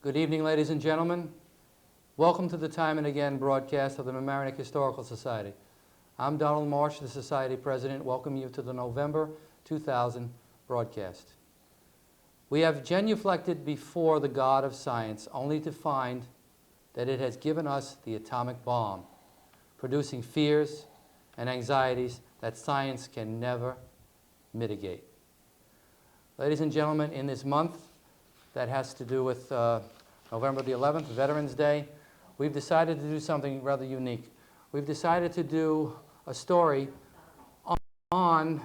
Good evening, ladies and gentlemen. Welcome to the Time and Again broadcast of the Mamaroneck Historical Society. I'm Donald Marsh, the Society President. Welcome you to the November 2000 broadcast. We have genuflected before the God of science only to find that it has given us the atomic bomb, producing fears and anxieties that science can never mitigate. Ladies and gentlemen, in this month that has to do with November the 11th, Veterans Day, we've decided to do something rather unique. We've decided to do a story on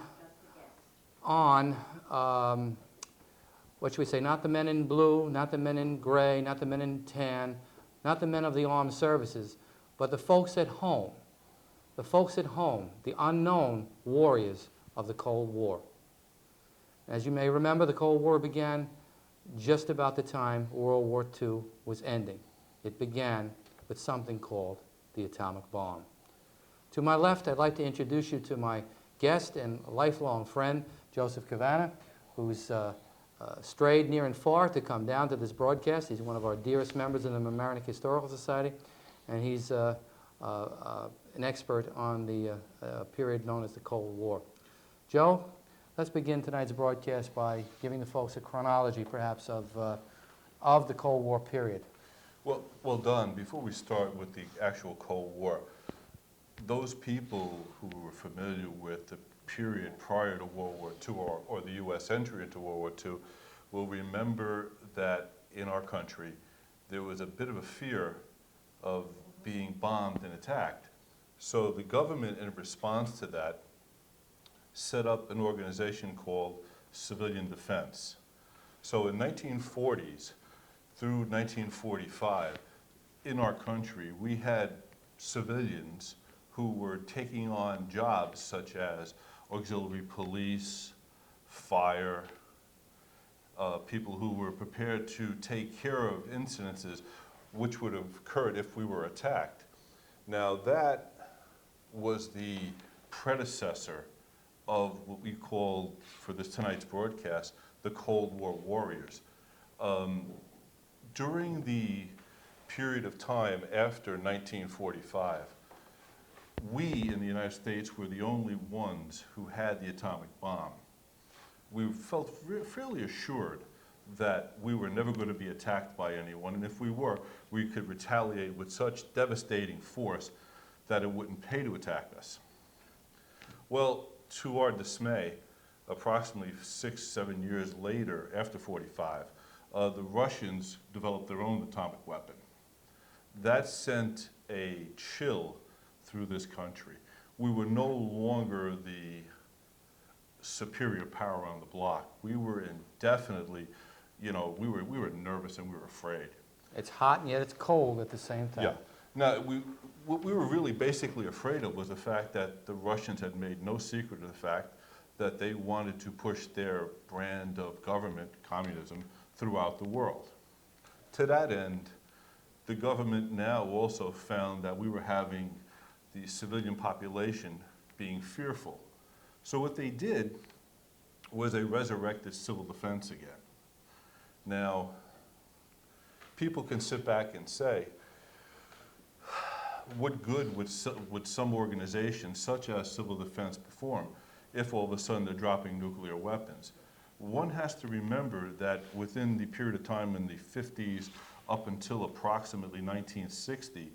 what should we say, not the men in blue, not the men in gray, not the men in tan, not the men of the armed services, but the folks at home. The folks at home, the unknown warriors of the Cold War. As you may remember, the Cold War began just about the time World War II was ending. It began with something called the atomic bomb. To my left, I'd like to introduce you to my guest and lifelong friend, Joseph Cavana, who's strayed near and far to come down to this broadcast. He's one of our dearest members in the Mamaroneck Historical Society, and he's an expert on the period known as the Cold War. Joe, let's begin tonight's broadcast by giving the folks a chronology, perhaps, of the Cold War period. Well, Don, before we start with the actual Cold War, those people who were familiar with the period prior to World War II or the U.S. entry into World War II will remember that in our country there was a bit of a fear of being bombed and attacked. So the government, in response to that, set up an organization called Civilian Defense. So in 1940s through 1945, in our country, we had civilians who were taking on jobs such as auxiliary police, fire, people who were prepared to take care of incidences which would have occurred if we were attacked. Now that was the predecessor of what we call, for this tonight's broadcast, the Cold War warriors. During the period of time after 1945, we in the United States were the only ones who had the atomic bomb. We felt fairly assured that we were never going to be attacked by anyone, and if we were, we could retaliate with such devastating force that it wouldn't pay to attack us. Well, to our dismay, approximately 6-7 years later, after 45, the Russians developed their own atomic weapon. That sent a chill through this country. We were no longer the superior power on the block. We were indefinitely, we were nervous and we were afraid. It's hot and yet it's cold at the same time. Yeah. Now, what we were really basically afraid of was the fact that the Russians had made no secret of the fact that they wanted to push their brand of government, communism, throughout the world. To that end, the government now also found that we were having the civilian population being fearful. So what they did was they resurrected civil defense again. Now, people can sit back and say, what good would some organization such as civil defense perform if all of a sudden they're dropping nuclear weapons? One has to remember that within the period of time in the 50s up until approximately 1960,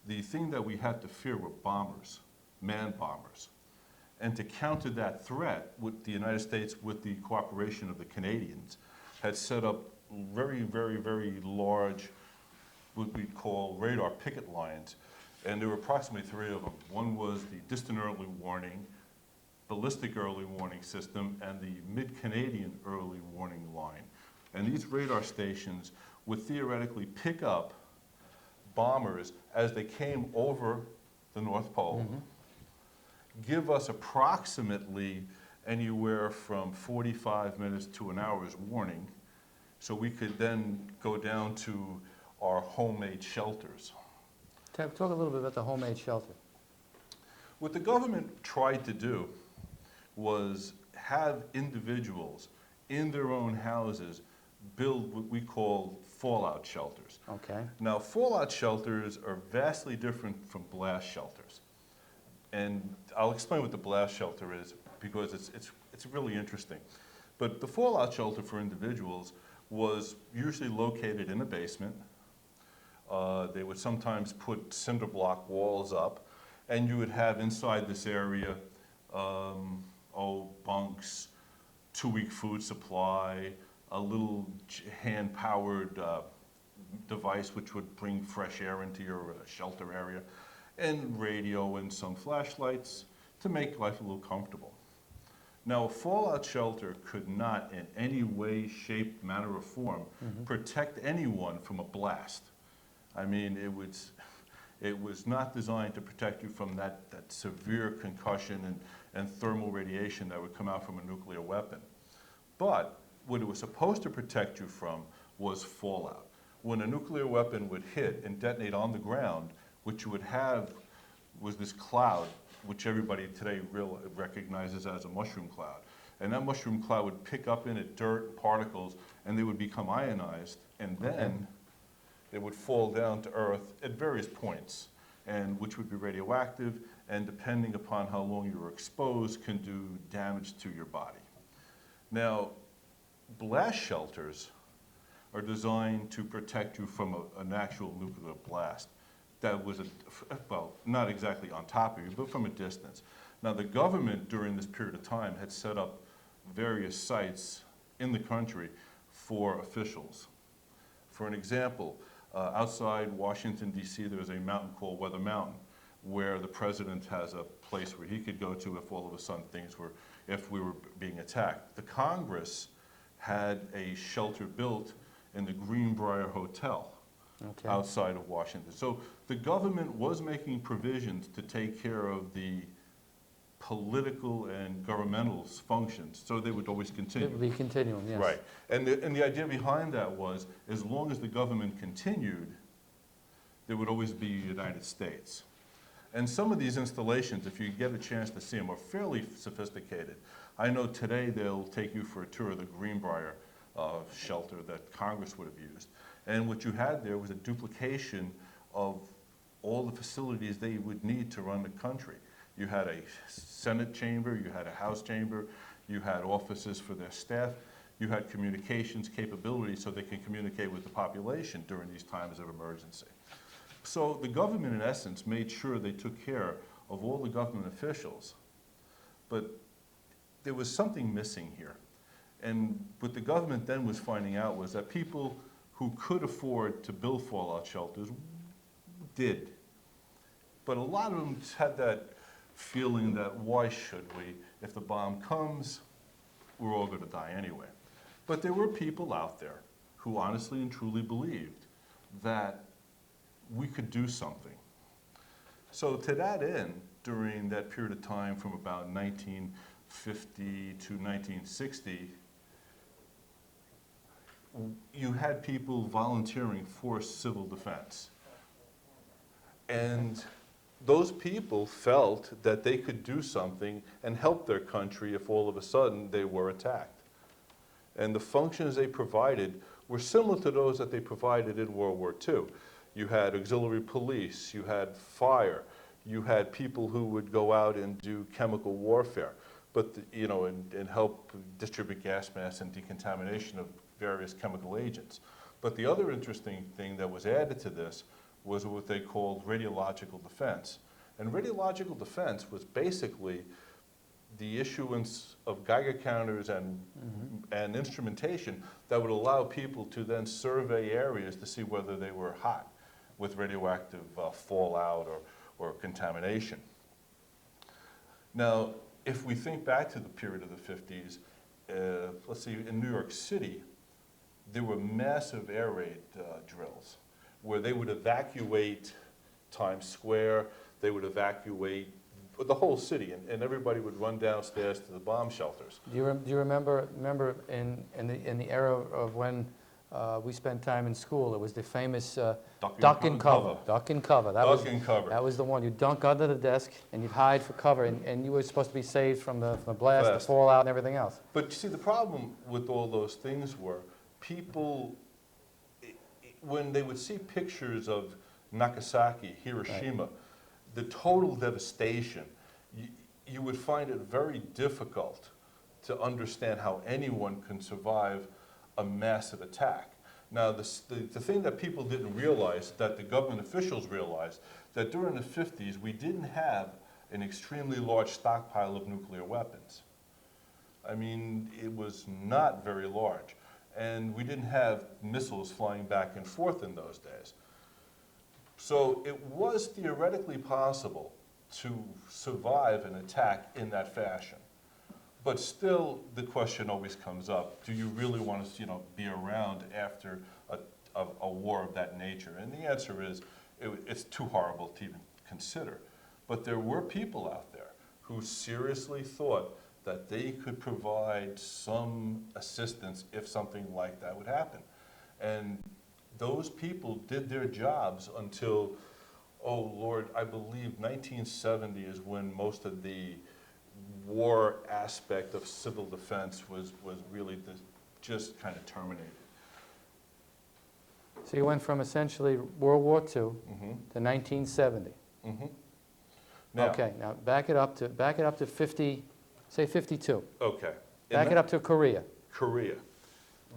the thing that we had to fear were bombers, man bombers. And to counter that threat, with the United States, with the cooperation of the Canadians, had set up very, very, very large, what we call radar picket lines. And there were approximately 3 of them. One was the distant early warning, ballistic early warning system, and the mid-Canadian early warning line. And these radar stations would theoretically pick up bombers as they came over the North Pole, give us approximately anywhere from 45 minutes to an hour's warning, so we could then go down to our homemade shelters. Talk a little bit about the homemade shelter. What the government tried to do was have individuals in their own houses build what we call fallout shelters. Okay. Now, fallout shelters are vastly different from blast shelters. And I'll explain what the blast shelter is because it's really interesting. But the fallout shelter for individuals was usually located in a basement. They would sometimes put cinder block walls up, and you would have inside this area, bunks, 2-week food supply, a little hand-powered device which would bring fresh air into your shelter area, and radio and some flashlights to make life a little comfortable. Now, a fallout shelter could not in any way, shape, manner, or form protect anyone from a blast. I mean, it was not designed to protect you from that severe concussion and thermal radiation that would come out from a nuclear weapon. But what it was supposed to protect you from was fallout. When a nuclear weapon would hit and detonate on the ground, what you would have was this cloud, which everybody today recognizes as a mushroom cloud. And that mushroom cloud would pick up in it dirt and particles, and they would become ionized, and then they would fall down to Earth at various points, and which would be radioactive, and depending upon how long you were exposed, can do damage to your body. Now, blast shelters are designed to protect you from an actual nuclear blast that was, well, not exactly on top of you, but from a distance. Now, the government during this period of time had set up various sites in the country for officials. For an example, outside Washington, D.C., there's a mountain called Weather Mountain, where the president has a place where he could go to if all of a sudden if we were being attacked. The Congress had a shelter built in the Greenbrier Hotel outside of Washington. So the government was making provisions to take care of the political and governmental functions, so they would always continue. It would be continuing, yes. Right. And the idea behind that was, as long as the government continued, there would always be a United States. And some of these installations, if you get a chance to see them, are fairly sophisticated. I know today they'll take you for a tour of the Greenbrier shelter that Congress would have used. And what you had there was a duplication of all the facilities they would need to run the country. You had a Senate chamber, you had a House chamber, you had offices for their staff, you had communications capabilities so they can communicate with the population during these times of emergency. So the government, in essence, made sure they took care of all the government officials, but there was something missing here. And what the government then was finding out was that people who could afford to build fallout shelters did. But a lot of them had that feeling that, why should we? If the bomb comes, we're all going to die anyway. But there were people out there who honestly and truly believed that we could do something. So to that end, during that period of time from about 1950 to 1960, you had people volunteering for civil defense. And those people felt that they could do something and help their country if all of a sudden they were attacked. And the functions they provided were similar to those that they provided in World War II. You had auxiliary police, you had fire, you had people who would go out and do chemical warfare, but and help distribute gas masks and decontamination of various chemical agents. But the other interesting thing that was added to this was what they called radiological defense. And radiological defense was basically the issuance of Geiger counters and instrumentation that would allow people to then survey areas to see whether they were hot with radioactive fallout or contamination. Now, if we think back to the period of the 50s, let's see, in New York City, there were massive air raid drills where they would evacuate Times Square, they would evacuate the whole city, and everybody would run downstairs to the bomb shelters. Do you remember in the era of when we spent time in school, it was the famous duck and cover. Duck and cover. That was the one. You'd dunk under the desk and you'd hide for cover, and you were supposed to be saved from the blast, the fallout, and everything else. But you see, the problem with all those things were people, when they would see pictures of Nagasaki, Hiroshima, the total devastation, you would find it very difficult to understand how anyone can survive a massive attack. Now, the thing that people didn't realize, that the government officials realized, that during the 50s, we didn't have an extremely large stockpile of nuclear weapons. I mean, it was not very large. And we didn't have missiles flying back and forth in those days. So it was theoretically possible to survive an attack in that fashion. But still, the question always comes up, do you really want to, be around after a war of that nature? And the answer is, it's too horrible to even consider. But there were people out there who seriously thought that they could provide some assistance if something like that would happen. And those people did their jobs until, oh Lord, I believe 1970 is when most of the war aspect of civil defense was really just kind of terminated. So you went from essentially World War II to 1970. Now, Okay, now back it up to 50, say 52. okay. Back it up to Korea. Korea.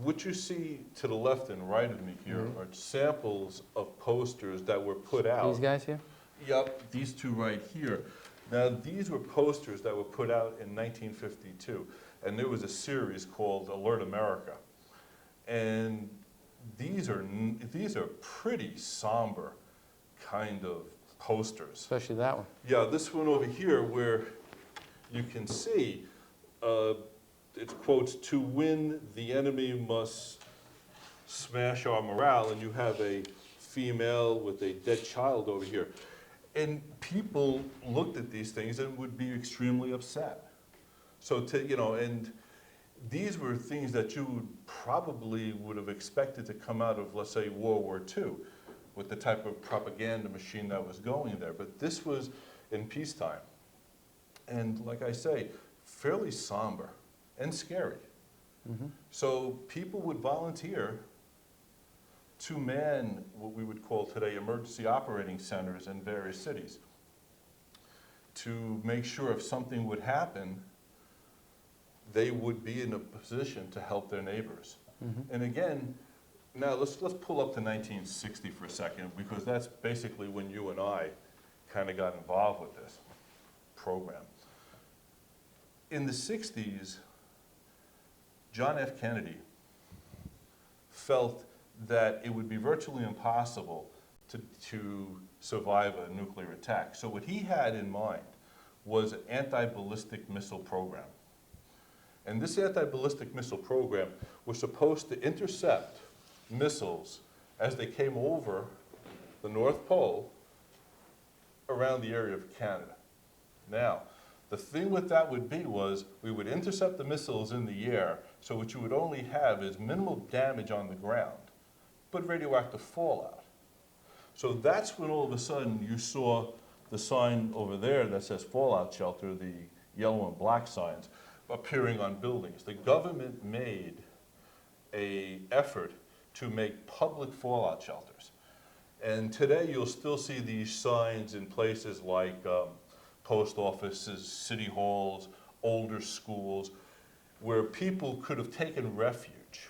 What you see to the left and right of me here are samples of posters that were put out. These guys here? Yep, these two right here. Now, these were posters that were put out in 1952, and there was a series called Alert America. And these are pretty somber kind of posters. Especially that one. Yeah, this one over here where you can see, it quotes, "To win, the enemy must smash our morale," and you have a female with a dead child over here. And people looked at these things and would be extremely upset. So and these were things that you probably would have expected to come out of, let's say, World War II, with the type of propaganda machine that was going there. But this was in peacetime. And like I say, fairly somber and scary. So people would volunteer to man what we would call today emergency operating centers in various cities to make sure if something would happen, they would be in a position to help their neighbors. And again, now let's pull up to 1960 for a second, because that's basically when you and I kind of got involved with this program. In the 60s, John F. Kennedy felt that it would be virtually impossible to survive a nuclear attack. So what he had in mind was an anti-ballistic missile program. And this anti-ballistic missile program was supposed to intercept missiles as they came over the North Pole around the area of Canada. Now, the thing with that would be was we would intercept the missiles in the air, so what you would only have is minimal damage on the ground, but radioactive fallout. So that's when all of a sudden you saw the sign over there that says fallout shelter, the yellow and black signs, appearing on buildings. The government made an effort to make public fallout shelters. And today you'll still see these signs in places like post offices, city halls, older schools, where people could have taken refuge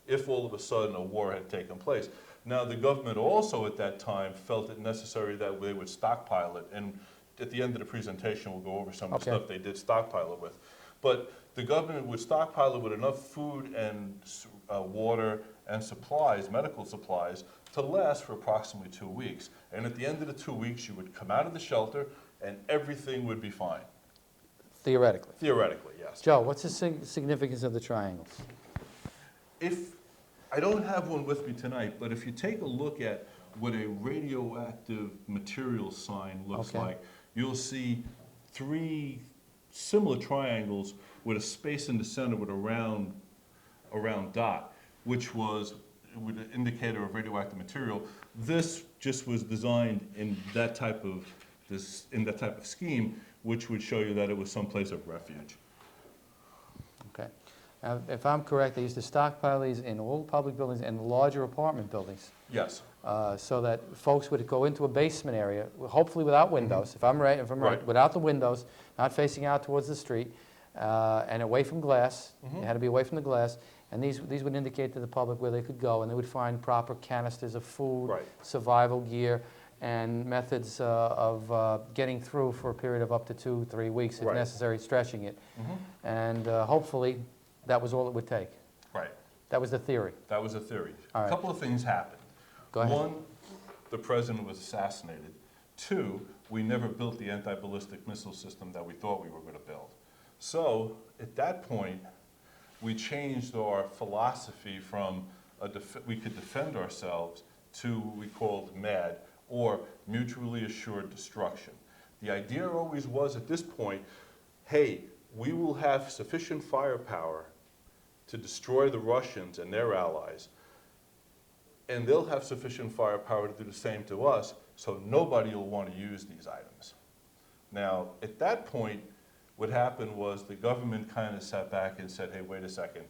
if all of a sudden a war had taken place. Now, the government also at that time felt it necessary that they would stockpile it, and at the end of the presentation we'll go over some of the stuff they did stockpile it with. But the government would stockpile it with enough food and water and supplies, medical supplies, to last for approximately 2 weeks. And at the end of the 2 weeks, you would come out of the shelter and everything would be fine. Theoretically. Theoretically, yes. Joe, what's the significance of the triangles? I don't have one with me tonight, but if you take a look at what a radioactive material sign looks like, you'll see 3 similar triangles with a space in the center with a round dot, which was an indicator of radioactive material. This just was designed in that type of scheme, which would show you that it was some place of refuge. Okay. If I'm correct, they used to stockpile these in all public buildings and larger apartment buildings, Yes, so that folks would go into a basement area, hopefully without windows, if I'm right, Right. without the windows, not facing out towards the street, and away from glass. It had to be away from the glass, and these would indicate to the public where they could go, and they would find proper canisters of food, Right. survival gear, and methods of getting through for a period of up to 2-3 weeks, if Right. necessary, stretching it. And hopefully, that was all it would take. right. That was the theory. That was a theory. All right. A couple of things happened. Go ahead. One, the president was assassinated. Two, we never built the anti-ballistic missile system that we thought we were going to build. So, at that point, we changed our philosophy from we could defend ourselves to what we called MAD, or mutually assured destruction. The idea always was at this point, hey, we will have sufficient firepower to destroy the Russians and their allies, and they'll have sufficient firepower to do the same to us, so nobody will want to use these items. Now, at that point, what happened was the government kind of sat back and said, hey, wait a second,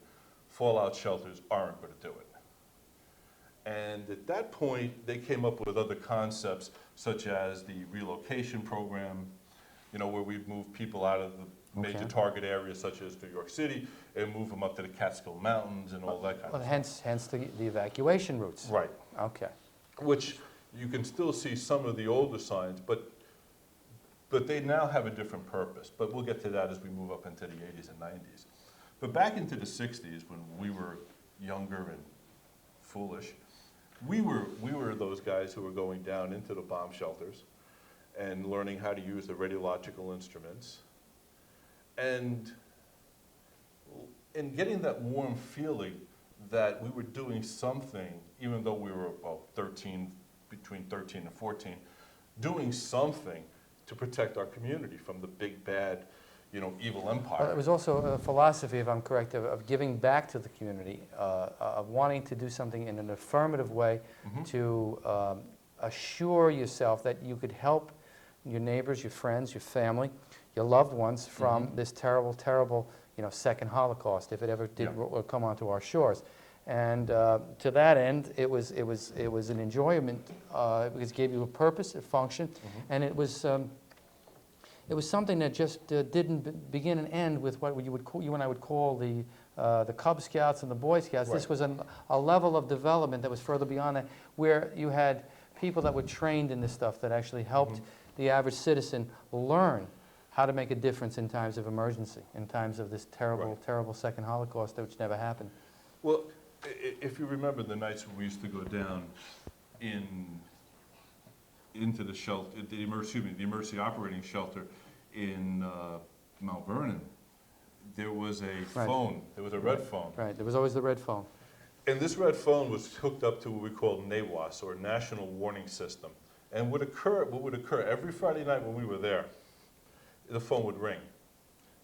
fallout shelters aren't going to do it. And at that point, they came up with other concepts, such as the relocation program, where we've moved people out of the major Okay. target areas, such as New York City, and move them up to the Catskill Mountains and all that kind Well, of hence the evacuation routes. stuff. Right. Okay. Which you can still see some of the older signs, but they now have a different purpose. But we'll get to that as we move up into the 80s and 90s. But back into the 60s, when we were younger and foolish, we were those guys who were going down into the bomb shelters and learning how to use the radiological instruments and getting that warm feeling that we were doing something, even though we were about between 13 and 14, doing something to protect our community from the big bad, evil empire. Well, it was also a philosophy, if I'm correct, of giving back to the community, of wanting to do something in an affirmative way to assure yourself that you could help your neighbors, your friends, your family, your loved ones from this terrible, terrible, second Holocaust, if it ever did come onto our shores. And to that end, it was an enjoyment because it gave you a purpose, a function, and it was something that just didn't begin and end with what you and I would call the Cub Scouts and the Boy Scouts. Right. This was a level of development that was further beyond that, where you had people that were trained in this stuff that actually helped the average citizen learn how to make a difference in times of emergency, in times of this terrible, Right. terrible second Holocaust, which never happened. Well, if you remember the nights when we used to go down into the shelter, the emergency operating shelter in Mount Vernon, there was a Right. phone. There was a red phone. Right, there was always the red phone. And this red phone was hooked up to what we call NAWAS, or National Warning System. And what would occur every Friday night when we were there, the phone would ring.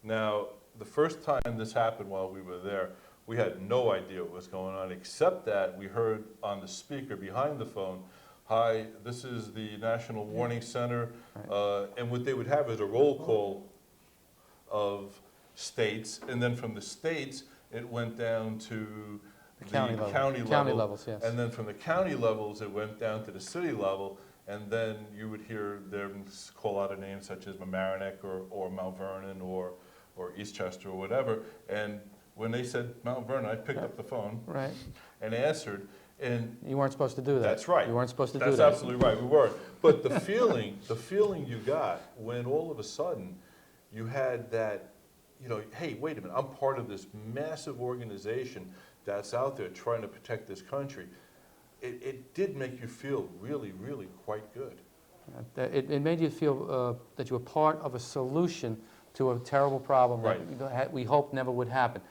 Now, the first time this happened while we were there, we had no idea what was going on, except that we heard on the speaker behind the phone, "Hi, this is the National Warning Center." And what they would have is a roll call of states, and then from the states, it went down to the County level. county County level. levels, yes. And then from the county levels, it went down to the city level, and then you would hear them call out a name such as Mamaroneck or Mount Vernon or Eastchester or whatever. And when they said Mount Vernon, I picked up the phone Right. and answered. And You weren't supposed to do that. that's right. You weren't supposed to do that. That's absolutely right. We weren't. But the feeling you got when all of a sudden you had that, hey, wait a minute, I'm part of this massive organization that's out there trying to protect this country. It did make you feel really, really quite good. It made you feel that you were part of a solution to a terrible problem Right. that we hoped never would happen.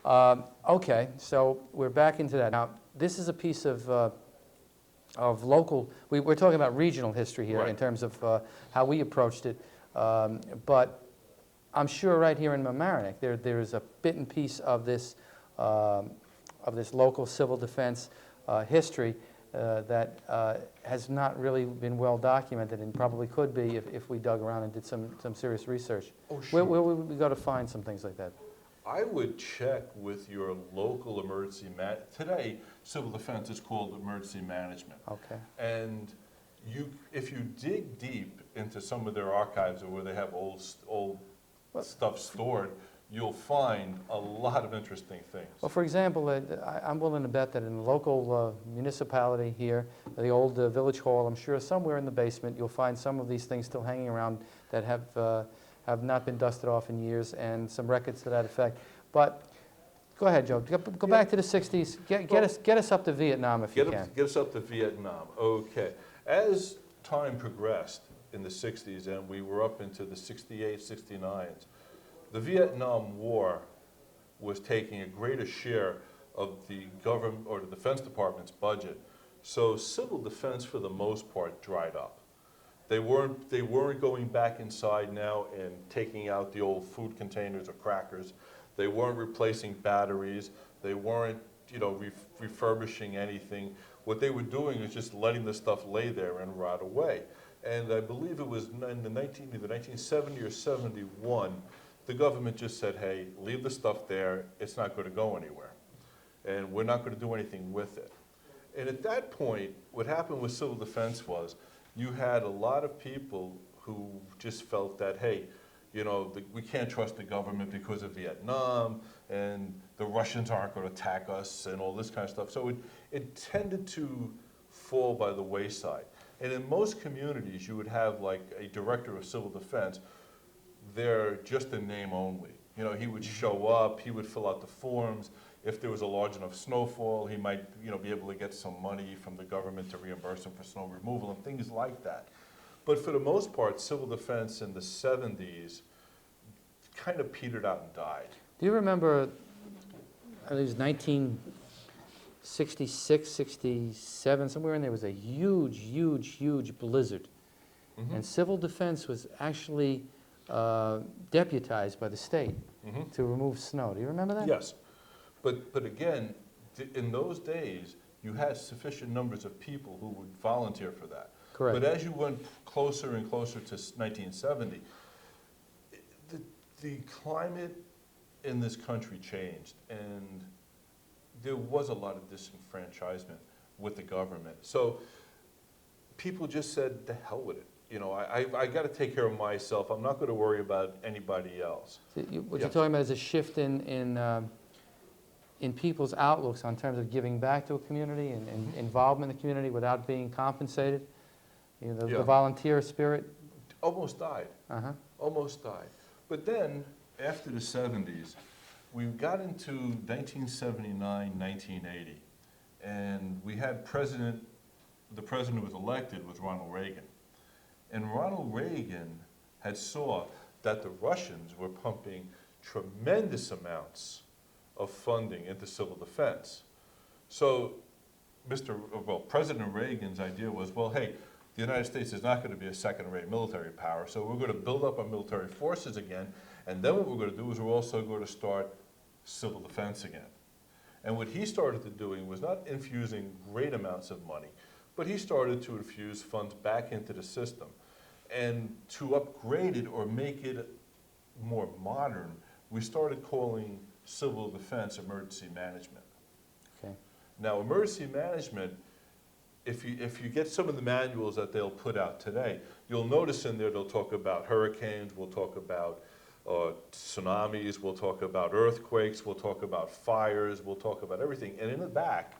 Okay, so we're back into that. Now, this is a piece of local, we're talking about regional history here in Right. terms of how we approached it. But I'm sure right here in Mamaroneck, there is a bit and piece of this local civil defense history that has not really been well documented and probably could be if we dug around and did some serious research. Oh, sure. Where would we go to find some things like that? I would check with your local emergency today, civil defense is called emergency management. Okay. And if you dig deep into some of their archives or where they have old stuff stored, you'll find a lot of interesting things. Well, for example, I'm willing to bet that in the local municipality here, the old village hall, I'm sure somewhere in the basement you'll find some of these things still hanging around that have not been dusted off in years, and some records to that effect. But go ahead, Joe. Go back to the 60s. Get us up to Vietnam if you can. Get us up to Vietnam. Okay. As time progressed in the 60s and we were up into the 68, 69s, the Vietnam War was taking a greater share of the government or the Defense Department's budget. So civil defense, for the most part, dried up. They weren't going back inside now and taking out the old food containers or crackers. They weren't replacing batteries. They weren't, refurbishing anything. What they were doing is just letting the stuff lay there and rot away. And I believe it was in the either 1970 or 71, the government just said, hey, leave the stuff there. It's not going to go anywhere. And we're not going to do anything with it. And at that point, what happened with civil defense was you had a lot of people who just felt that, hey, we can't trust the government because of Vietnam, and the Russians aren't going to attack us, and all this kind of stuff. So it tended to fall by the wayside. And in most communities, you would have like a director of civil defense. They're just a name only. He would show up, he would fill out the forms. If there was a large enough snowfall, he might, be able to get some money from the government to reimburse him for snow removal and things like that. But for the most part, civil defense in the 70s kind of petered out and died. Do you remember, it was 1966, 67, somewhere in there was a huge, huge, huge blizzard. Mm-hmm. And civil defense was actually deputized by the state to remove snow. Do you remember that? Yes. But again, in those days, you had sufficient numbers of people who would volunteer for that. Correct. But as you went closer and closer to 1970, the climate in this country changed, and there was a lot of disenfranchisement with the government. So people just said, the hell with it. I got to take care of myself. I'm not going to worry about anybody else. So what you're talking about is a shift in people's outlooks on terms of giving back to a community and involvement in the community without being compensated. The volunteer spirit. Almost died. Almost died. But then, after the 70s, we got into 1979, 1980, and we had the president who was elected was Ronald Reagan. And Ronald Reagan had saw that the Russians were pumping tremendous amounts of funding into civil defense. So President Reagan's idea was, well, hey, the United States is not going to be a second-rate military power, so we're going to build up our military forces again, and then what we're going to do is we're also going to start civil defense again. And what he started doing was not infusing great amounts of money, but he started to infuse funds back into the system. And to upgrade it or make it more modern, we started calling civil defense emergency management. Okay. Now, emergency management, if you get some of the manuals that they'll put out today, you'll notice in there they'll talk about hurricanes, we'll talk about tsunamis, we'll talk about earthquakes, we'll talk about fires, we'll talk about everything. And in the back,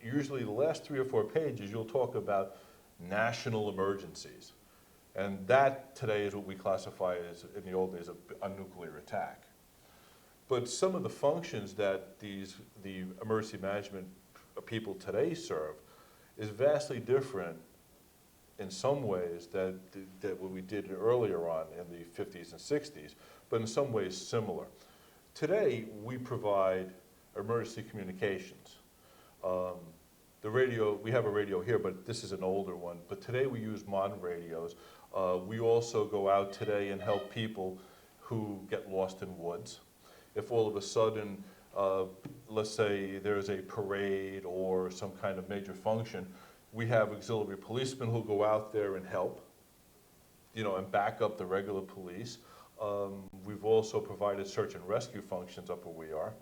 usually the last 3 or 4 pages, you'll talk about national emergencies. And that today is what we classify as, in the old days, a nuclear attack. But some of the functions that the emergency management people today serve is vastly different in some ways that what we did earlier on in the 50s and 60s, but in some ways similar. Today, we provide emergency communications. The radio, we have a radio here, but this is an older one. But today we use modern radios. We also go out today and help people who get lost in woods. If all of a sudden, let's say there's a parade or some kind of major function, we have auxiliary policemen who go out there and help, and back up the regular police. We've also provided search and rescue functions up where we are.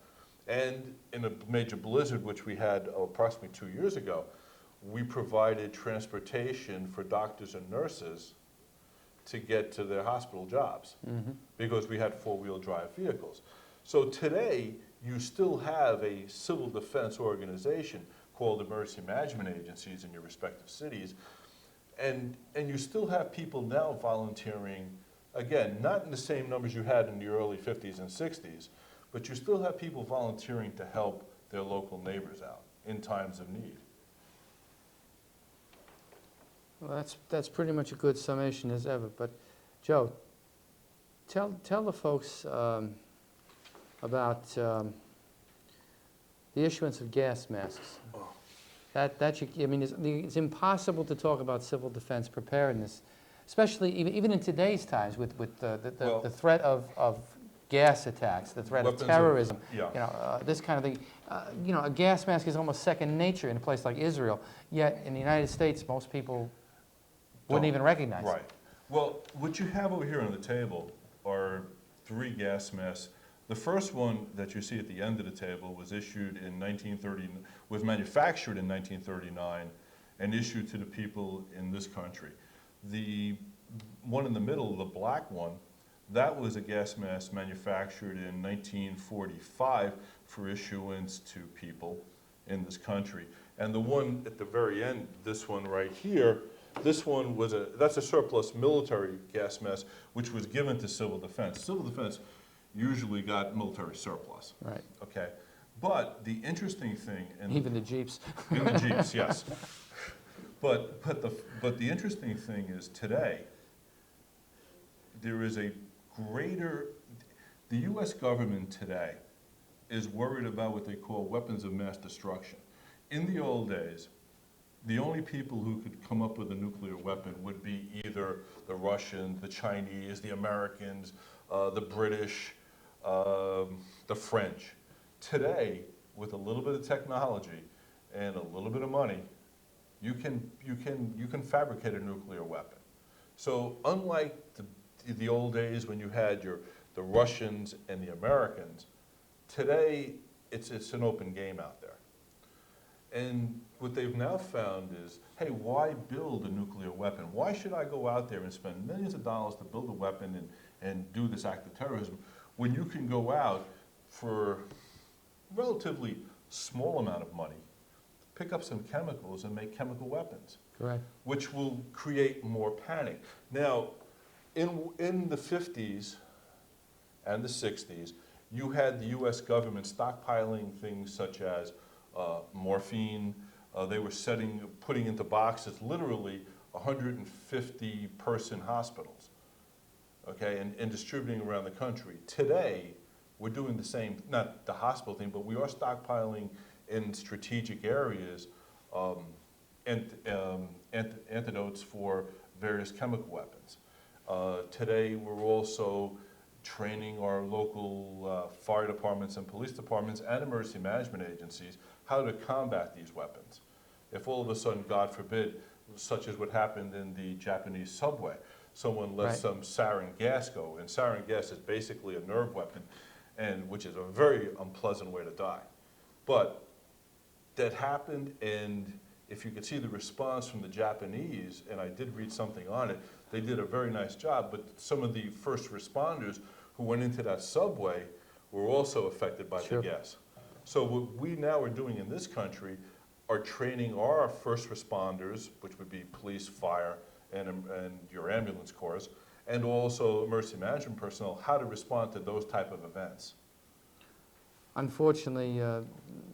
And in a major blizzard, which we had approximately 2 years ago, we provided transportation for doctors and nurses to get to their hospital jobs because we had four-wheel drive vehicles. So today, you still have a civil defense organization called emergency management agencies in your respective cities, and you still have people now volunteering, again, not in the same numbers you had in the early 50s and 60s, but you still have people volunteering to help their local neighbors out in times of need. Well, that's pretty much a good summation as ever. But, Joe, tell the folks about the issuance of gas masks. Oh. I mean, it's impossible to talk about civil defense preparedness, especially even in today's times with the threat of gas attacks, the threat of terrorism, this kind of thing. A gas mask is almost second nature in a place like Israel. Yet in the United States, most people wouldn't even recognize it. Right. Well, what you have over here on the table are 3 gas masks. The first one that you see at the end of the table was issued in 1930, was manufactured in 1939 and issued to the people in this country. The one in the middle, the black one, that was a gas mask manufactured in 1945 for issuance to people in this country. And the one at the very end, this one right here, this one was that's a surplus military gas mask, which was given to civil defense. Civil defense usually got military surplus. Right. Okay. But the interesting thing, and Even the Jeeps. in the Jeeps, yes. But the interesting thing is today, there is a greater, the U.S. government today is worried about what they call weapons of mass destruction. In the old days, the only people who could come up with a nuclear weapon would be either the Russians, the Chinese, the Americans, the British, the French. Today, with a little bit of technology and a little bit of money, you can fabricate a nuclear weapon. So unlike the old days when you had the Russians and the Americans, today it's an open game out there. And what they've now found is, hey, why build a nuclear weapon? Why should I go out there and spend millions of dollars to build a weapon and do this act of terrorism when you can go out for a relatively small amount of money, pick up some chemicals and make chemical weapons? Correct. Which will create more panic. Now, in the 50s and the 60s, you had the U.S. government stockpiling things such as morphine. They were putting into boxes literally 150-person hospitals, okay, and distributing around the country. Today, we're doing the same, not the hospital thing, but we are stockpiling in strategic areas antidotes for various chemical weapons. Today, we're also training our local fire departments and police departments and emergency management agencies how to combat these weapons. If all of a sudden, God forbid, such as what happened in the Japanese subway, someone let some sarin gas go, and sarin gas is basically a nerve weapon, and which is a very unpleasant way to die. But that happened, and if you could see the response from the Japanese, and I did read something on it, they did a very nice job, but some of the first responders who went into that subway were also affected by the gas. So what we now are doing in this country are training our first responders, which would be police, fire, and your ambulance corps, and also emergency management personnel, how to respond to those type of events. Unfortunately,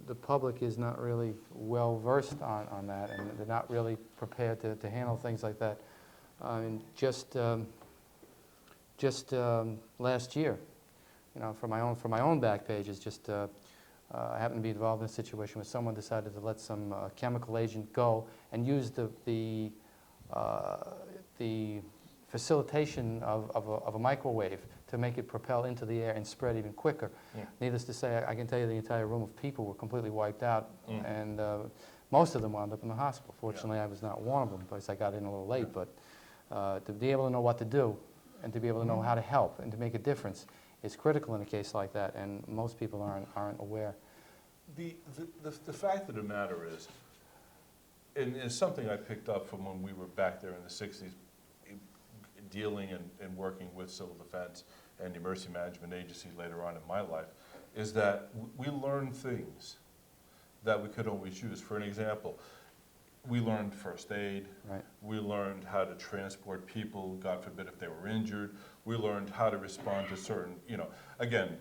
the public is not really well versed on that, and they're not really prepared to handle things like that. And just last year, for my own back pages, I happened to be involved in a situation where someone decided to let some chemical agent go and use the facilitation of a microwave to make it propel into the air and spread even quicker. Yeah. Needless to say, I can tell you the entire room of people were completely wiped out, and most of them wound up in the hospital. Fortunately, I was not one of them because I got in a little late, but to be able to know what to do and to be able to know how to help and to make a difference is critical in a case like that, and most people aren't aware. The fact of the matter is, and it's something I picked up from when we were back there in the 60s, dealing and working with civil defense and the emergency management agencies later on in my life, is that we learned things that we could always use. For an example, we learned first aid. Right. We learned how to transport people, God forbid, if they were injured. We learned how to respond to certain, again,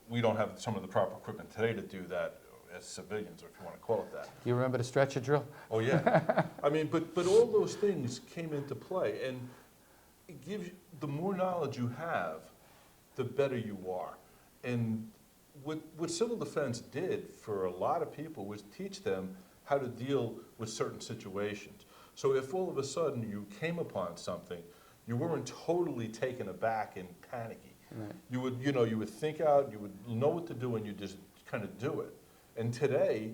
we don't have some of the proper equipment today to do that as civilians, or if you want to call it that. Do you remember the stretcher drill? Oh, yeah. I mean, but all those things came into play, and it gives you, the more knowledge you have, the better you are. And what civil defense did for a lot of people was teach them how to deal with certain situations. So if all of a sudden you came upon something, you weren't totally taken aback and panicky. Right. You would think out, you would know what to do, and you just kind of do it. And today,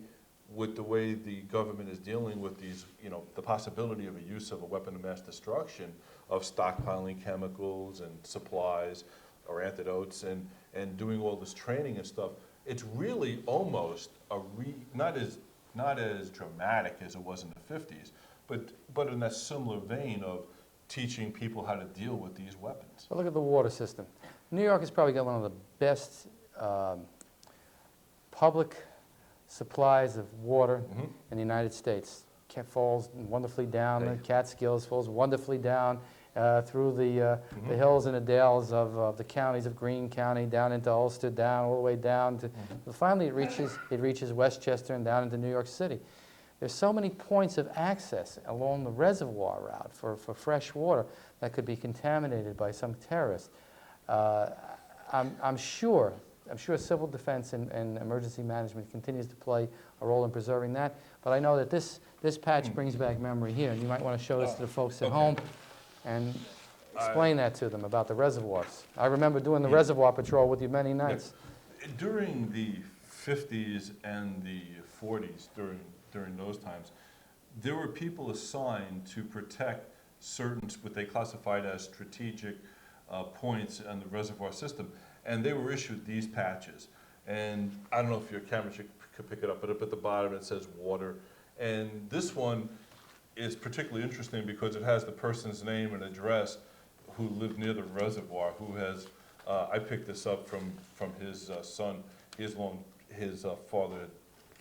with the way the government is dealing with these, the possibility of a use of a weapon of mass destruction, of stockpiling chemicals and supplies or antidotes and doing all this training and stuff, it's really almost not as dramatic as it was in the 50s, but in that similar vein of teaching people how to deal with these weapons. Well, look at the water system. New York has probably got one of the best public supplies of water in the United States. Falls wonderfully down the Catskills, falls wonderfully down through the hills and the dales of the counties of Greene County, down into Ulster, down all the way down to, finally it reaches Westchester and down into New York City. There's so many points of access along the reservoir route for fresh water that could be contaminated by some terrorist. I'm sure civil defense and emergency management continues to play a role in preserving that, but I know that this patch brings back memory here, and you might want to show this to the folks at home and explain that to them about the reservoirs. I remember doing the reservoir patrol with you many nights. During the 50s and the 40s, during those times, there were people assigned to protect certain, what they classified as strategic points in the reservoir system, and they were issued these patches. And I don't know if your camera could pick it up, but up at the bottom it says water. And this one is particularly interesting because it has the person's name and address who lived near the reservoir, who has, I picked this up from his son. His father had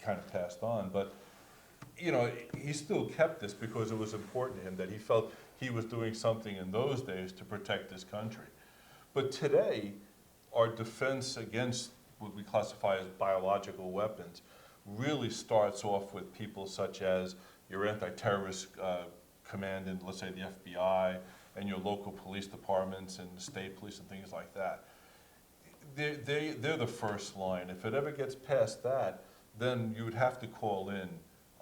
kind of passed on, but he still kept this because it was important to him, that he felt he was doing something in those days to protect his country. But today, our defense against what we classify as biological weapons really starts off with people such as your anti-terrorist command in, let's say, the FBI, and your local police departments and the state police and things like that. They're the first line. If it ever gets past that, then you would have to call in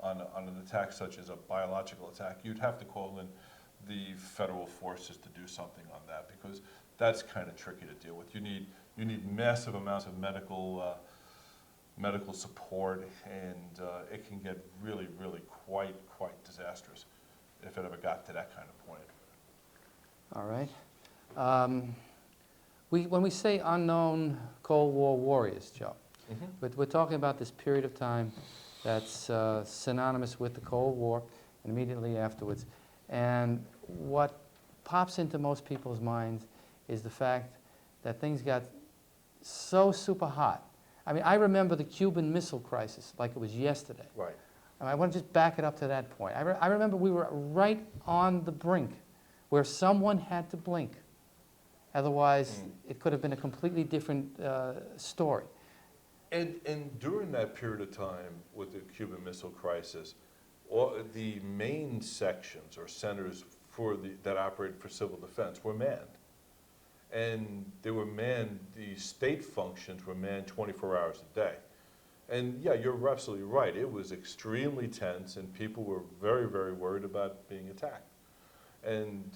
on an attack such as a biological attack. You'd have to call in the federal forces to do something on that, because that's kind of tricky to deal with. You need massive amounts of medical support, and it can get really, really quite disastrous if it ever got to that kind of point. All right. When we say unknown Cold War warriors, Joe, but we're talking about this period of time that's synonymous with the Cold War and immediately afterwards. And what pops into most people's minds is the fact that things got so super hot. I mean, I remember the Cuban Missile Crisis like it was yesterday. Right. And I want to just back it up to that point. I remember we were right on the brink where someone had to blink. Otherwise, it could have been a completely different story. And during that period of time with the Cuban Missile Crisis, all the main sections or centers that operated for civil defense were manned. And they were manned, the state functions were manned 24 hours a day. And yeah, you're absolutely right. It was extremely tense, and people were very, very worried about being attacked. And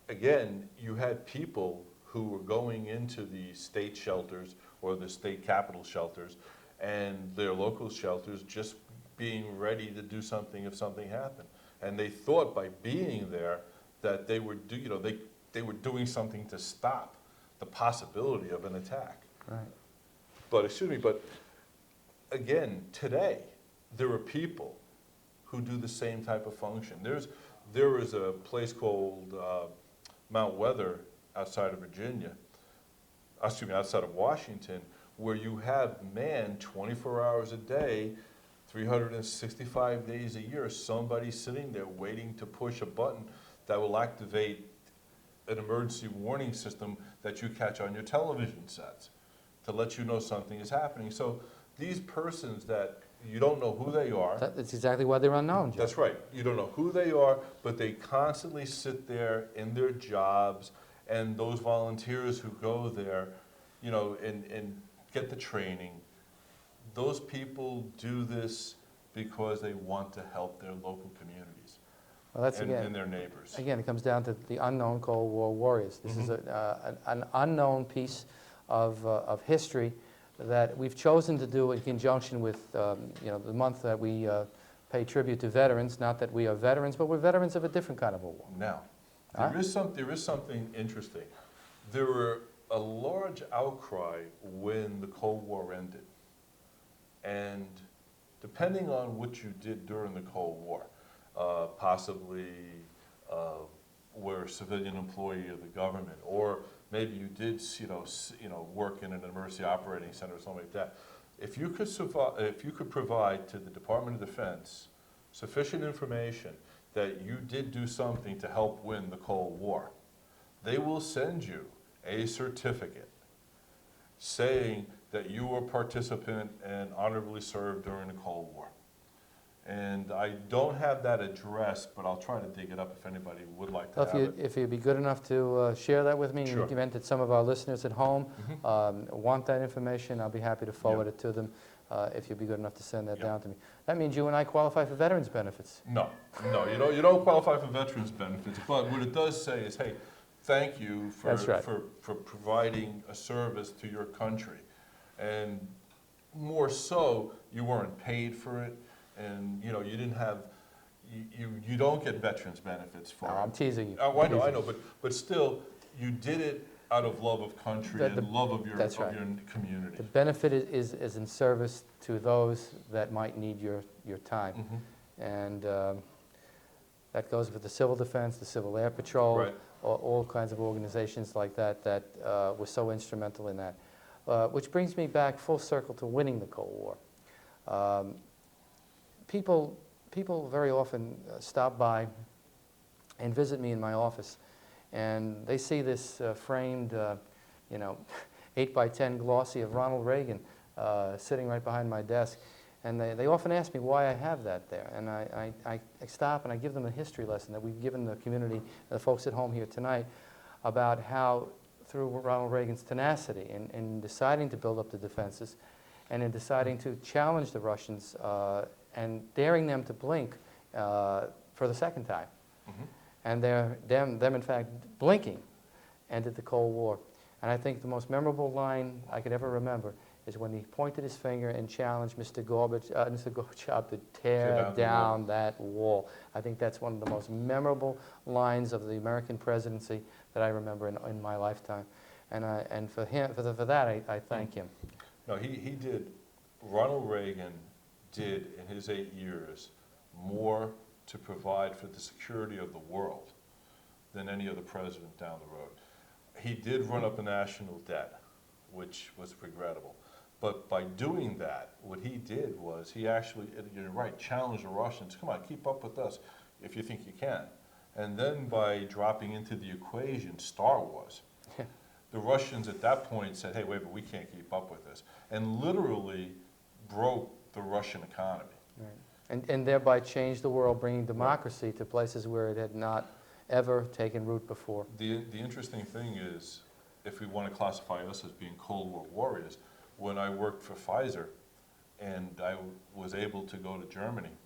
again, you had people who were going into the state shelters or the state capital shelters and their local shelters just being ready to do something if something happened. And they thought by being there that they would do, they were doing something to stop the possibility of an attack. Right. But, excuse me, but again, today, there are people who do the same type of function. There is a place called Mount Weather outside of Virginia, excuse me, outside of Washington, where you have manned 24 hours a day, 365 days a year, somebody sitting there waiting to push a button that will activate an emergency warning system that you catch on your television sets to let you know something is happening. So these persons that you don't know who they are. That's exactly why they're unknown, Joe. That's right. You don't know who they are, but they constantly sit there in their jobs, and those volunteers who go there, you know, and get the training, those people do this because they want to help their local communities Well, that's and their neighbors. Again, it comes down to the unknown Cold War warriors. This is an unknown piece of history that we've chosen to do in conjunction with you know, the month that we pay tribute to veterans. Not that we are veterans, but we're veterans of a different kind of a war. Now, there is something interesting. There were a large outcry when the Cold War ended. And depending on what you did during the Cold War, possibly were a civilian employee of the government, or maybe you did, work in an emergency operating center or something like that. If you could provide to the Department of Defense sufficient information that you did do something to help win the Cold War, they will send you a certificate saying that you were a participant and honorably served during the Cold War. And I don't have that address, but I'll try to dig it up if anybody would like to have it. If you'd be good enough to share that with me, Sure. in the event that some of our listeners at home want that information, I'll be happy to forward it to them if you'd be good enough to send that down to me. That means you and I qualify for veterans benefits. No, you don't qualify for veterans benefits, but what it does say is, hey, thank you for, That's right. for providing a service to your country. And more so, you weren't paid for it, and you didn't have, you don't get veterans benefits for No, it. I'm teasing you. Oh, I know, but still, you did it out of love of country and love of your that's right. community. The benefit is in service to those that might need your time. And that goes with the Civil Defense, the Civil Air Patrol, Right. all kinds of organizations like that were so instrumental in that. Which brings me back full circle to winning the Cold War. People very often stop by and visit me in my office, and they see this framed, 8x10 glossy of Ronald Reagan sitting right behind my desk, and they often ask me why I have that there, and I stop and I give them a history lesson that we've given the community, the folks at home here tonight, about how through Ronald Reagan's tenacity in deciding to build up the defenses and in deciding to challenge the Russians and daring them to blink for the second time. And them in fact blinking ended the Cold War. And I think the most memorable line I could ever remember is when he pointed his finger and challenged Mr. Gorbachev to tear down that wall. I think that's one of the most memorable lines of the American presidency that I remember in my lifetime. And for that, I thank him. No, he did. Ronald Reagan did, in his 8 years, more to provide for the security of the world than any other president down the road. He did run up a national debt, which was regrettable. But by doing that, what he did was he actually, you're right, challenged the Russians. Come on, keep up with us if you think you can. And then by dropping into the equation Star Wars, the Russians at that point said, hey, wait, but we can't keep up with this. And literally broke the Russian economy. Right. And thereby changed the world, bringing democracy to places where it had not ever taken root before. The interesting thing is, if we want to classify us as being Cold War warriors, when I worked for Pfizer and I was able to go to Germany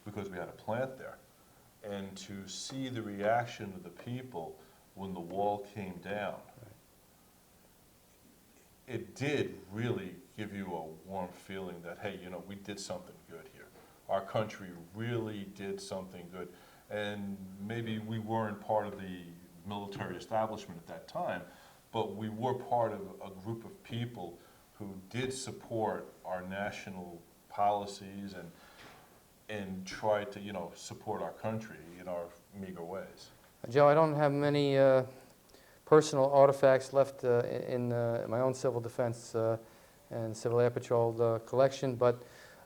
because we had a plant there, and to see the reaction of the people when the wall came down, it did really give you a warm feeling that, hey, we did something good here. Our country really did something good. And maybe we weren't part of the military establishment at that time, but we were part of a group of people who did support our national policies and tried to, support our country in our meager ways. Joe, I don't have many personal artifacts left in my own civil defense and civil air patrol collection, but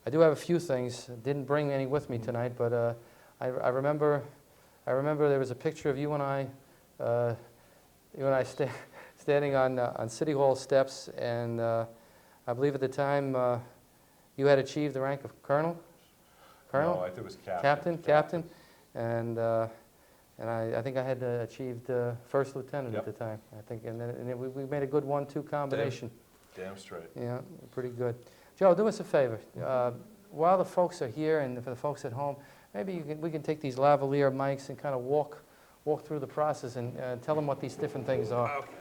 I do have a few things. Didn't bring any with me tonight, but I remember there was a picture of you and I standing on City Hall steps, and I believe at the time you had achieved the rank of colonel. No, I think it was captain. Captain, and I think I had achieved first lieutenant at the time. I think, and we made a good 1-2 combination. Damn straight. Yeah, pretty good. Joe, do us a favor. While the folks are here and for the folks at home, maybe we can take these lavalier mics and kind of walk through the process and tell them what these different things are. Okay.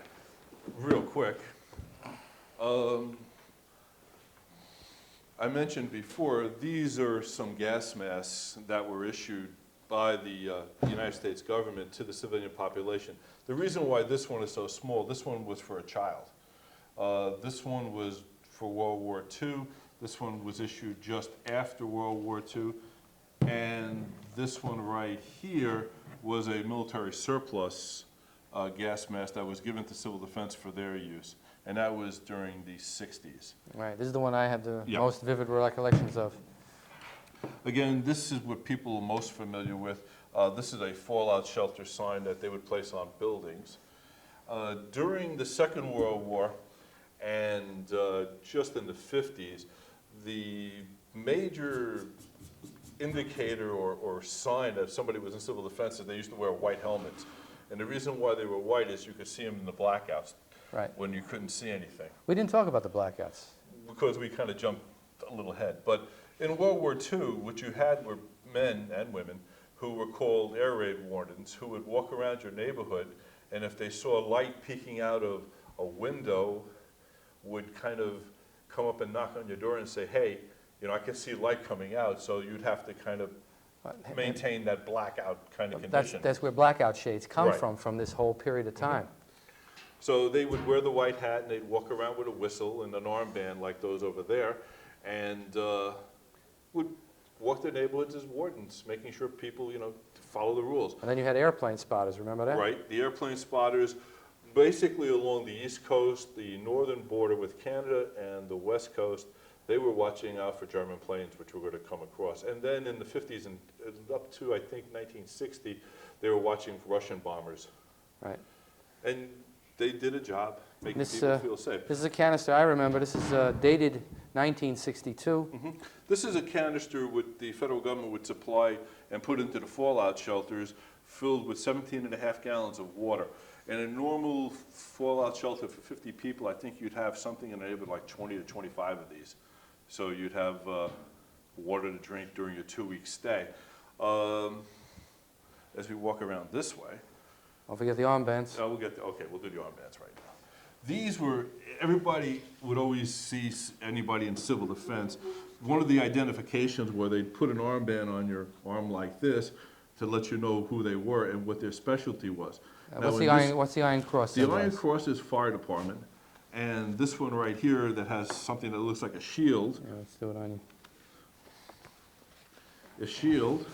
Real quick. I mentioned before, these are some gas masks that were issued by the United States government to the civilian population. The reason why this one is so small, this one was for a child. This one was for World War II. This one was issued just after World War II. And this one right here was a military surplus gas mask that was given to civil defense for their use. And that was during the 60s. Right, this is the one I have the most vivid recollections of. Again, this is what people are most familiar with. This is a fallout shelter sign that they would place on buildings. During the Second World War and just in the 50s, the major indicator or sign that somebody was in civil defense is they used to wear white helmets. And the reason why they were white is you could see them in the blackouts. Right. When you couldn't see anything. We didn't talk about the blackouts. Because we kind of jumped a little ahead. But in World War II, what you had were men and women who were called air raid wardens, who would walk around your neighborhood, and if they saw light peeking out of a window, would kind of come up and knock on your door and say, hey, I can see light coming out, so you'd have to kind of maintain that blackout kind of condition. That's where blackout shades come Right. from this whole period of time. So they would wear the white hat and they'd walk around with a whistle and an armband like those over there, and would walk their neighborhoods as wardens, making sure people, follow the rules. And then you had airplane spotters, remember that? Right, the airplane spotters, basically along the East Coast, the northern border with Canada, and the West Coast, they were watching out for German planes which were going to come across. And then in the 50s and up to, I think, 1960, they were watching Russian bombers. Right. And they did a job making people feel safe. This is a canister I remember. This is dated 1962. Mm-hmm. This is a canister what the federal government would supply and put into the fallout shelters, filled with 17.5 gallons of water. In a normal fallout shelter for 50 people, I think you'd have something in the neighborhood like 20 to 25 of these. So you'd have water to drink during your 2-week stay. As we walk around this way, Don't forget the armbands. we'll do the armbands right now. These were, everybody would always see anybody in civil defense. One of the identifications where they'd put an armband on your arm like this to let you know who they were and what their specialty was. What's the Iron Cross? The Iron Cross is fire department. And this one right here that has something that looks like a shield. Yeah, let's do it on you. The shield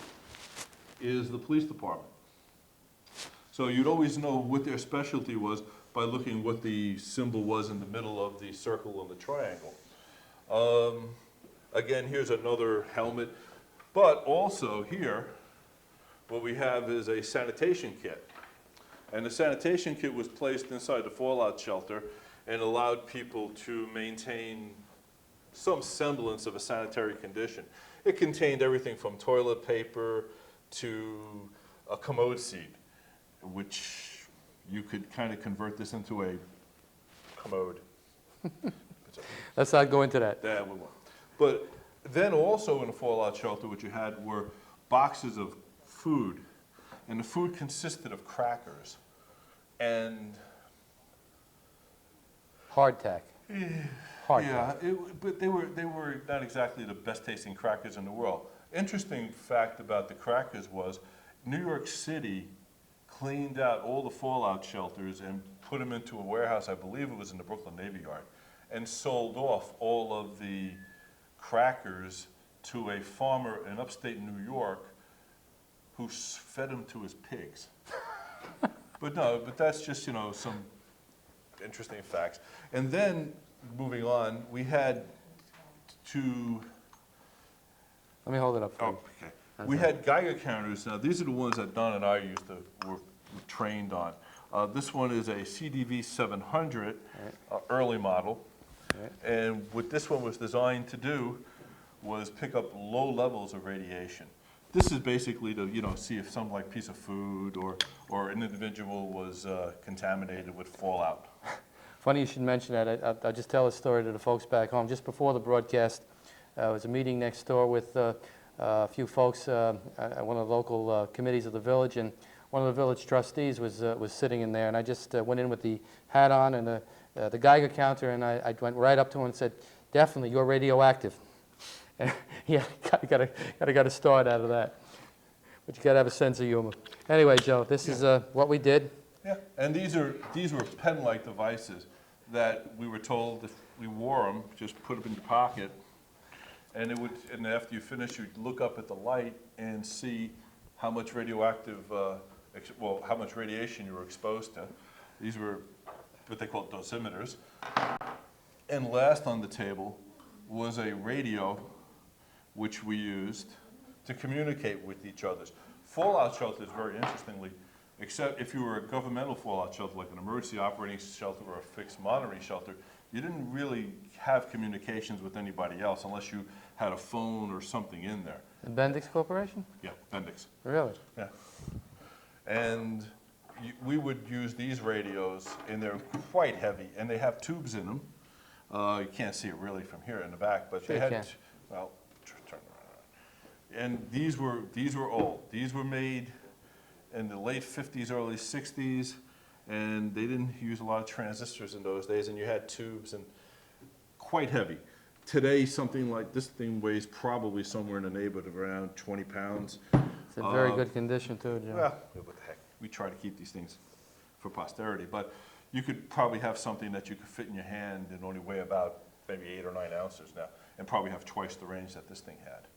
is the police department. So you'd always know what their specialty was by looking what the symbol was in the middle of the circle and the triangle. Again, here's another helmet. But also here, what we have is a sanitation kit. And the sanitation kit was placed inside the fallout shelter and allowed people to maintain some semblance of a sanitary condition. It contained everything from toilet paper to a commode seat, which you could kind of convert this into a commode. Let's not go into that. Yeah, we won't. But then also in a fallout shelter, what you had were boxes of food, and the food consisted of crackers and Hardtack. yeah, but they were not exactly the best tasting crackers in the world. Interesting fact about the crackers was New York City cleaned out all the fallout shelters and put them into a warehouse, I believe it was in the Brooklyn Navy Yard, and sold off all of the crackers to a farmer in upstate New York who fed them to his pigs. But that's just, you know, some interesting facts. And then, moving on, we had to... Let me hold it up for you. Oh, okay. We had Geiger counters. Now, these are the ones that Don and I were trained on. This one is a CDV 700, early model. Right. And what this one was designed to do was pick up low levels of radiation. This is basically to, you know, see if some like piece of food or an individual was contaminated with fallout. Funny you should mention that. I'll just tell a story to the folks back home. Just before the broadcast, there was a meeting next door with a few folks at one of the local committees of the village, and one of the village trustees was sitting in there, and I just went in with the hat on and the Geiger counter, and I went right up to him and said, "Definitely, you're radioactive." And yeah, got a start out of that. But you got to have a sense of humor. Anyway, Joe, this is what we did. Yeah, and these were pen-like devices that we were told if we wore them, just put them in your pocket, and and after you finish, you'd look up at the light and see how much radioactive, how much radiation you were exposed to. These were what they call dosimeters. And last on the table was a radio, which we used to communicate with each other. Fallout shelters, very interestingly, except if you were a governmental fallout shelter, like an emergency operating shelter or a fixed monitoring shelter, you didn't really have communications with anybody else unless you had a phone or something in there. The Bendix Corporation? Yeah, Bendix. Really? Yeah. And we would use these radios, and they're quite heavy, and they have tubes in them. You can't see it really from here in the back, but sure they had, can. well, turn around. And these were old. These were made in the late 50s, early 60s, and they didn't use a lot of transistors in those days, and you had tubes and quite heavy. Today, something like this thing weighs probably somewhere in the neighborhood of around 20 pounds. It's in very good condition too, Joe. Well, what the heck. We try to keep these things for posterity, but you could probably have something that you could fit in your hand and only weigh about maybe 8 or 9 ounces now, and probably have twice the range that this thing had.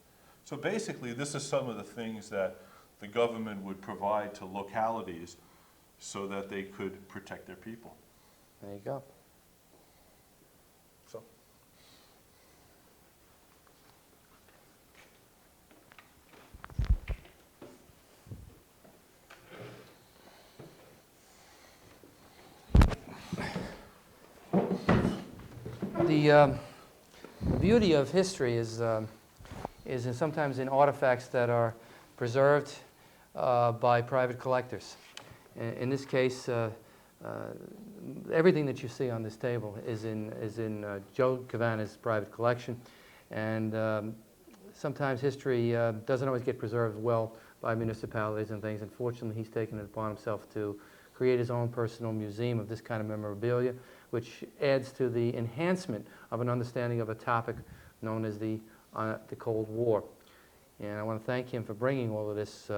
So basically, this is some of the things that the government would provide to localities so that they could protect their people. There you go. So. The beauty of history is sometimes in artifacts that are preserved by private collectors. In this case, everything that you see on this table is in Joe Cavana's private collection, and sometimes history doesn't always get preserved well by municipalities and things. Unfortunately, he's taken it upon himself to create his own personal museum of this kind of memorabilia, which adds to the enhancement of an understanding of a topic known as the Cold War. And I want to thank him for bringing all of this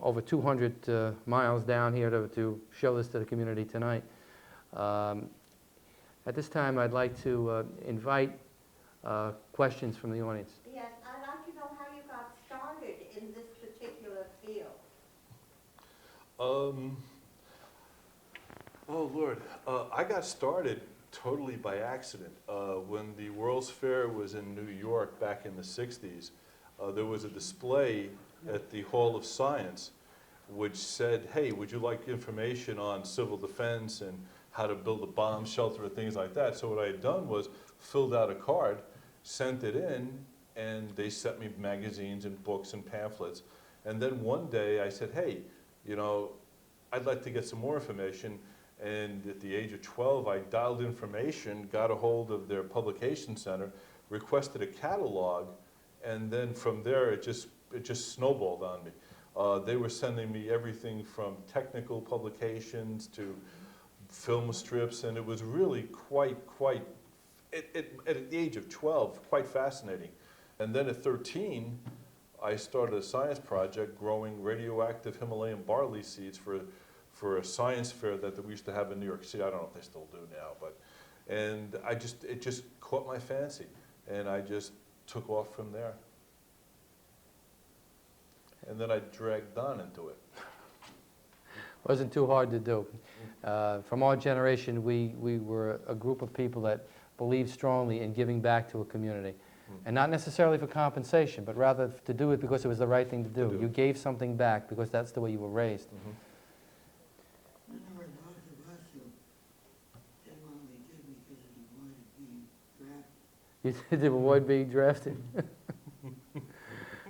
over 200 miles down here to show this to the community tonight. At this time, I'd like to invite questions from the audience. Yes, I'd like to know how you got started in this particular field. Oh, Lord. I got started totally by accident. When the World's Fair was in New York back in the 60s, there was a display at the Hall of Science which said, hey, would you like information on civil defense and how to build a bomb shelter and things like that? So what I had done was filled out a card, sent it in, and they sent me magazines and books and pamphlets. And then one day I said, hey, you know, I'd like to get some more information. And at the age of 12, I dialed information, got a hold of their publication center, requested a catalog, and then from there it just snowballed on me. They were sending me everything from technical publications to film strips, and it was really quite at the age of 12, quite fascinating. And then at 13, I started a science project growing radioactive Himalayan barley seeds for a science fair that we used to have in New York City. I don't know if they still do now, but, and it just caught my fancy, and I just took off from there. And then I dragged Don into it. Wasn't too hard to do. From our generation, we were a group of people that believed strongly in giving back to a community. And not necessarily for compensation, but rather to do it because it was the right thing to do. You gave something back because that's the way you were raised. Whenever Dr. Russell did what he did because he wanted to be drafted. You did avoid being drafted?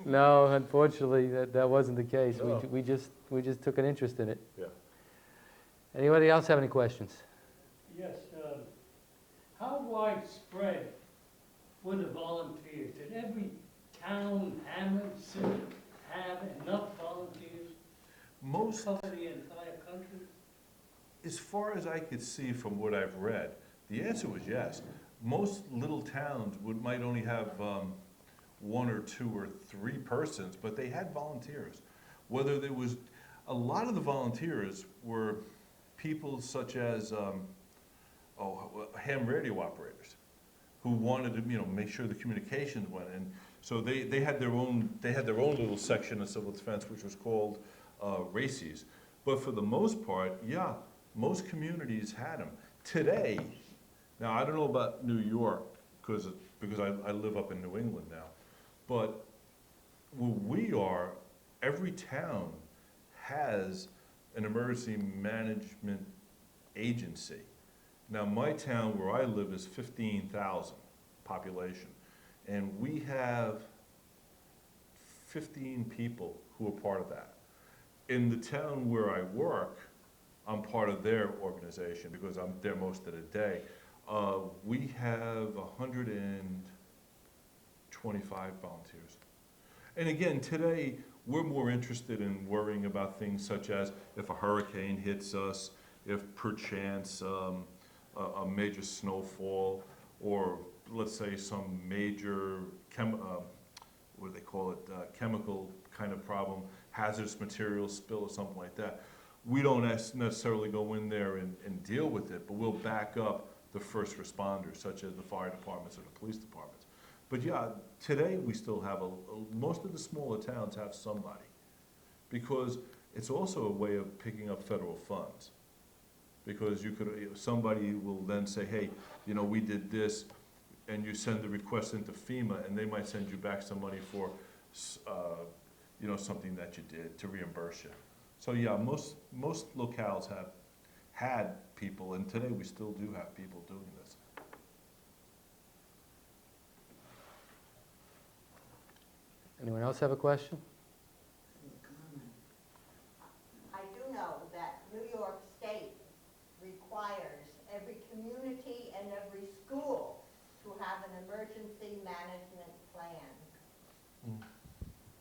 No, unfortunately, that wasn't the case. No. We just took an interest in it. Yeah. Anybody else have any questions? Yes, how widespread were the volunteers? Did every town, hamlet, city have enough volunteers to Most, cover the entire country? as far as I could see from what I've read, the answer was yes. Most little towns might only have 1 or 2 or 3 persons, but they had volunteers. Whether there was, a lot of the volunteers were people such as ham radio operators who wanted to, make sure the communications went in. So they had their own little section of civil defense, which was called RACES. But for the most part, yeah, most communities had them. Today, now I don't know about New York because I live up in New England now, but where we are, every town has an emergency management agency. Now, my town where I live is 15,000 population, and we have 15 people who are part of that. In the town where I work, I'm part of their organization because I'm there most of the day. We have 125 volunteers. And again, today, we're more interested in worrying about things such as if a hurricane hits us, if perchance a major snowfall, or let's say some major what do they call it, chemical kind of problem, hazardous material spill or something like that. We don't necessarily go in there and deal with it, but we'll back up the first responders, such as the fire departments or the police departments. But yeah, today we still have most of the smaller towns have somebody, because it's also a way of picking up federal funds. Because somebody will then say, hey, we did this, and you send the request into FEMA, and they might send you back some money for, something that you did to reimburse you. So yeah, most locales have had people, and today we still do have people doing this. Anyone else have a question? I do know that New York State requires every community and every school to have an emergency management plan.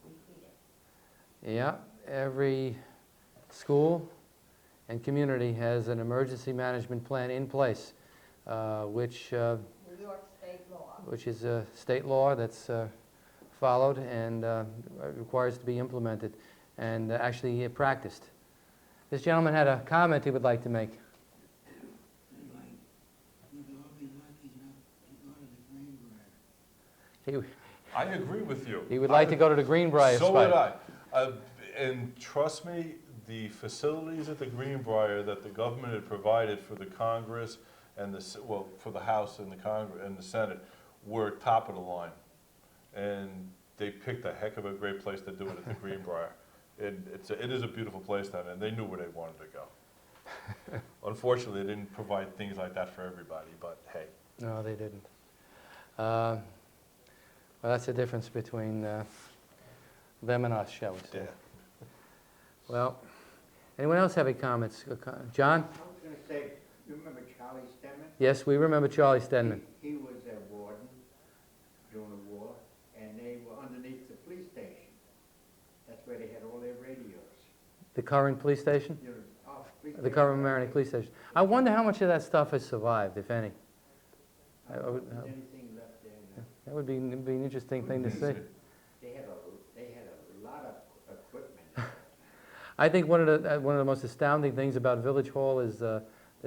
Repeat it. Yeah, every school and community has an emergency management plan in place, which New York State law. which is a state law that's followed and requires to be implemented and actually practiced. This gentleman had a comment he would like to make. I agree with you. He would like to go to the Greenbrier So spot. would I. And trust me, the facilities at the Greenbrier that the government had provided for the Congress and for the House and the Congress and the Senate were top of the line. And they picked a heck of a great place to do it at the Greenbrier. It is a beautiful place down there, and they knew where they wanted to go. Unfortunately, they didn't provide things like that for everybody, but hey. No, they didn't. Well, that's the difference between them and us, shall we say. Yeah. Well, anyone else have any comments? John? I was going to say, you remember Charlie Stenman? Yes, we remember Charlie Stenman. He was a warden during the war, and they were underneath the police station. That's where they had all their radios. The current police station? You know, police The station. current Mamaroneck police station. I wonder how much of that stuff has survived, if any. I don't know if there's anything left there. No. That would be an interesting thing to see. They had I think one of the most astounding things about Village Hall is the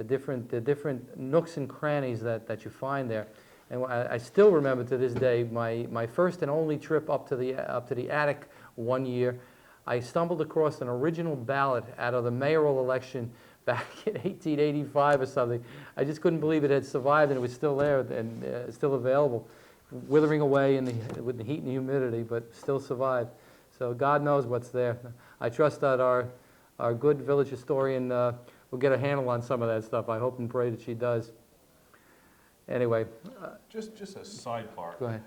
different nooks and crannies that you find there. And I still remember to this day my first and only trip up to the attic one year. I stumbled across an original ballot out of the mayoral election back in 1885 or something. I just couldn't believe it had survived and it was still there and still available, withering away with the heat and humidity, but still survived. So God knows what's there. I trust that our good village historian will get a handle on some of that stuff. I hope and pray that she does. Anyway. Just a sidebar. Go ahead.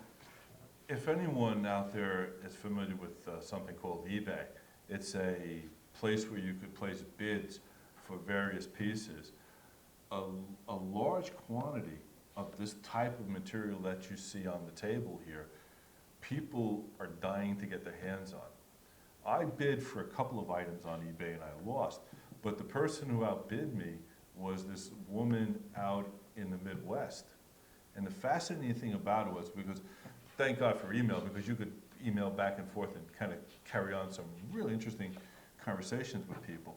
If anyone out there is familiar with something called eBay, it's a place where you could place bids for various pieces. A large quantity of this type of material that you see on the table here, people are dying to get their hands on. I bid for a couple of items on eBay and I lost, but the person who outbid me was this woman out in the Midwest. And the fascinating thing about it was, because thank God for email, because you could email back and forth and kind of carry on some really interesting conversations with people.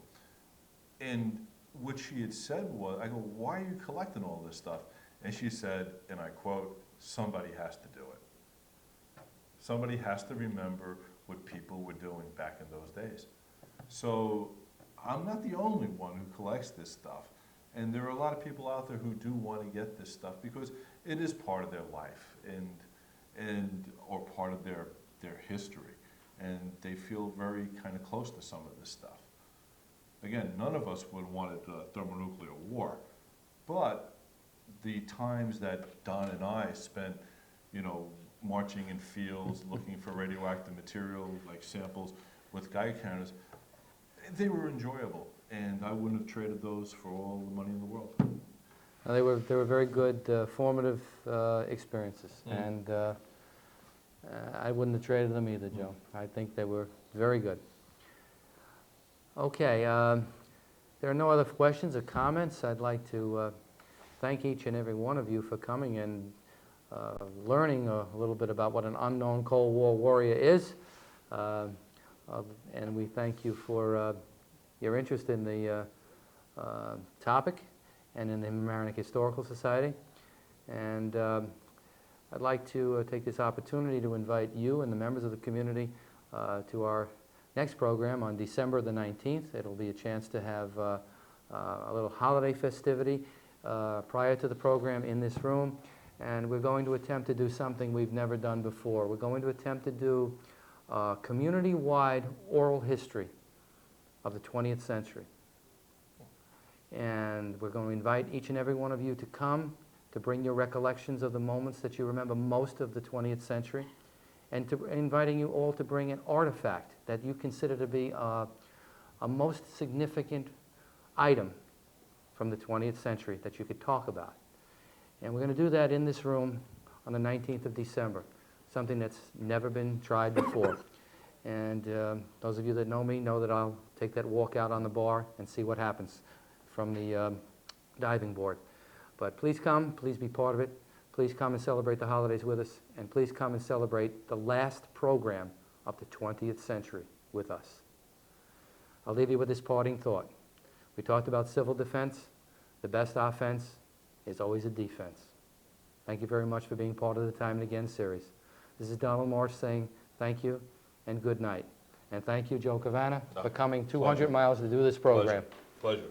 And what she had said was, I go, why are you collecting all this stuff? And she said, and I quote, somebody has to do it. Somebody has to remember what people were doing back in those days. So I'm not the only one who collects this stuff. And there are a lot of people out there who do want to get this stuff because it is part of their life or part of their history. And they feel very kind of close to some of this stuff. Again, none of us would want a thermonuclear war, but the times that Don and I spent, marching in fields, looking for radioactive material, like samples with Geiger counters, they were enjoyable, and I wouldn't have traded those for all the money in the world. They were very good, formative experiences, and I wouldn't have traded them either, Joe. I think they were very good. Okay, there are no other questions or comments. I'd like to thank each and every one of you for coming and learning a little bit about what an unknown Cold War warrior is. And we thank you for your interest in the topic and in the Mamaroneck Historical Society. And I'd like to take this opportunity to invite you and the members of the community to our next program on December the 19th. It'll be a chance to have a little holiday festivity prior to the program in this room. And we're going to attempt to do something we've never done before. We're going to attempt to do community-wide oral history of the 20th century. And we're going to invite each and every one of you to come, to bring your recollections of the moments that you remember most of the 20th century, and to inviting you all to bring an artifact that you consider to be a most significant item from the 20th century that you could talk about. And we're going to do that in this room on the 19th of December, something that's never been tried before. And those of you that know me know that I'll take that walk out on the bar and see what happens from the diving board. But please come, please be part of it. Please come and celebrate the holidays with us, and please come and celebrate the last program of the 20th century with us. I'll leave you with this parting thought. We talked about civil defense. The best offense is always a defense. Thank you very much for being part of the Time and Again series. This is Donald Marsh saying thank you and good night. And thank you, Joe Cavanna, for coming 200 miles to do this program. Pleasure.